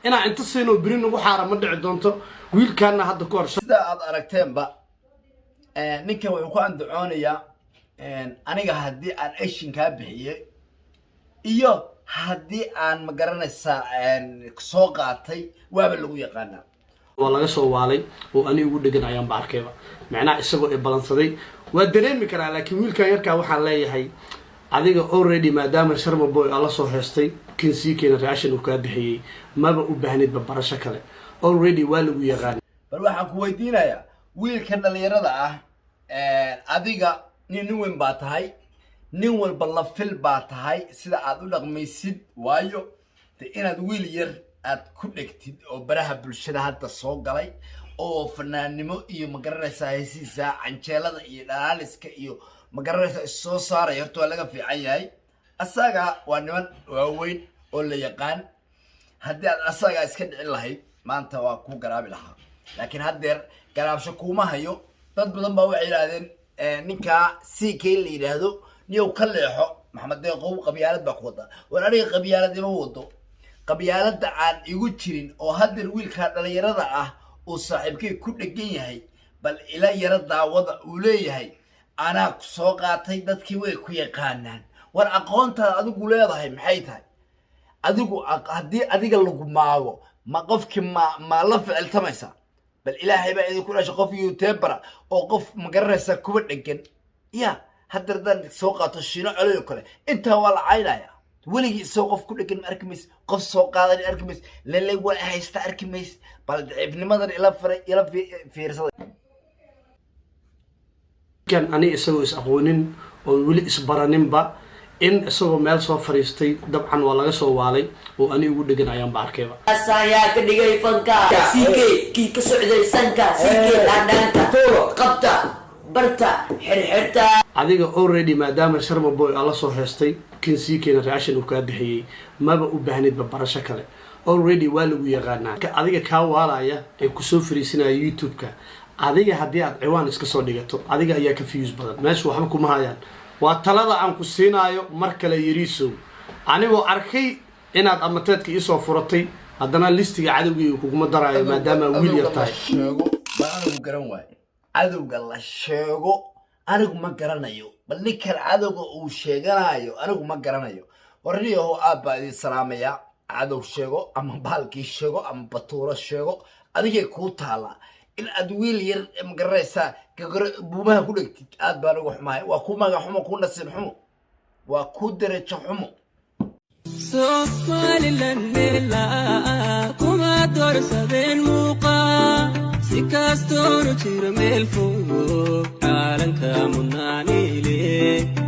ina inta siino birin ugu xaarama dhici doonto wiilkaana hadda ka hor sida aad aragteenba ninkan wuxuu ku andacoonayaa aniga haddii aan action ka bixiyay iyo haddii aan ma garanaysaa soo qaatay waaba lagu yaqaanaa waa laga soo waalay oo ani ugu dhagan ayaan baarkeeba macnaa isagoo ay balansaday waa dareemi karaa laakiin wiilkan yarka waxaan leeyahay adiga already maadaama Sharma Boy ala soo heestay kinsiikeena reaction uu ka bixiyay maba u baahnid barasho kale already waa lagu yaqaan bal waxaan ku weydiinayaa wiilka dhalinyarada ah adiga nin weyn baa tahay nin walba la fil baa tahay sida aad u dhaqmaysid waayo inaad wiil yar aad ku dhigtid oo baraha bulshada hadda soo galay oo fanaanimo iyo ma garanaysaa heesiisa canjeelada iyo dhalaaliska iyo ma garanaysaa soo saaray horta waa laga fiican yahay asaga waa niman waaweyn oo la yaqaan haddii aad asaga iska dhicin lahayd maanta waa ku garaabi lahaa laakiin haddeer garaabsho kuma hayo dad badan baa waxay yiraahdeen ninka CK la yiraahdo niyow ka leexo maxamed deeqow qabyaalad baa ku wada war aniga qabyaalad ima wado qabyaaladda aan igu jirin oo haddeer wiilka dhalinyarada ah oo saaxiibkay ku dhagan yahay bal ila yara daawada uu leeyahay anaa soo qaatay dadkii way ku yaqaanaan war aqoontaada adigu leedahay maxay tahay adigu haddii adiga lagu maago ma qofkii ma la ficiltamaysa bal ilaahay baa idinku dhashay qof YouTuber oo qof ma garanaysa kuba dhagan ya hadda dan soo qaato shino caloyo kale inta waa la caynaya weligii soo qof ku dhagan arkimays qof soo qaadan arkimays leelay waa haysta arkimays bal ibnimadan ila fiirsaday kan ani isagoo is aqoonin oo wali isbaraninba in isagoo meel soo fariistay dabcan waa laga soo waalay oo ani ugu dhagan ayaan baarkeeba asaaya ka dhigay fanka CK kii ka socday sanka CK dhaanka tooro qabta barta xirxirta adiga already maadaama Sharma Boy ala soo heestay kinsiikeena reaction uu ka bixiyay maba u baahnid barasho kale already waa lagu yaqaanaa adiga ka waalaya ay ku soo fariisinaya YouTube-ka adiga haddii aad ciwaan iska soo dhigato adiga ayaa ka fiyus badan meesha waxba kuma hayaan waa talada aan ku siinaayo mar kale yariisow anigoo arkay inaad amateedka ii soo furatay haddana listiga cadowgii kuguma daraayo maadaama wiil yar tahay anigu garan waayo cadowga la sheego anigu ma garanayo bal ninkan cadowga uu sheeganayo anigu ma garanayo warniyaho aabba idin salaamaya cadow sheego ama baalkii sheego ama batuuro sheego adigay kuu taala in aad wiil yar ma garanaysaa buumaha ku dhigtid aad baan ugu xumahay waa ku magac xumo ku nasiib xumo waa ku darajo xumo Somaliland kuma doorsadeen muuqa si kastoo jiro meel fog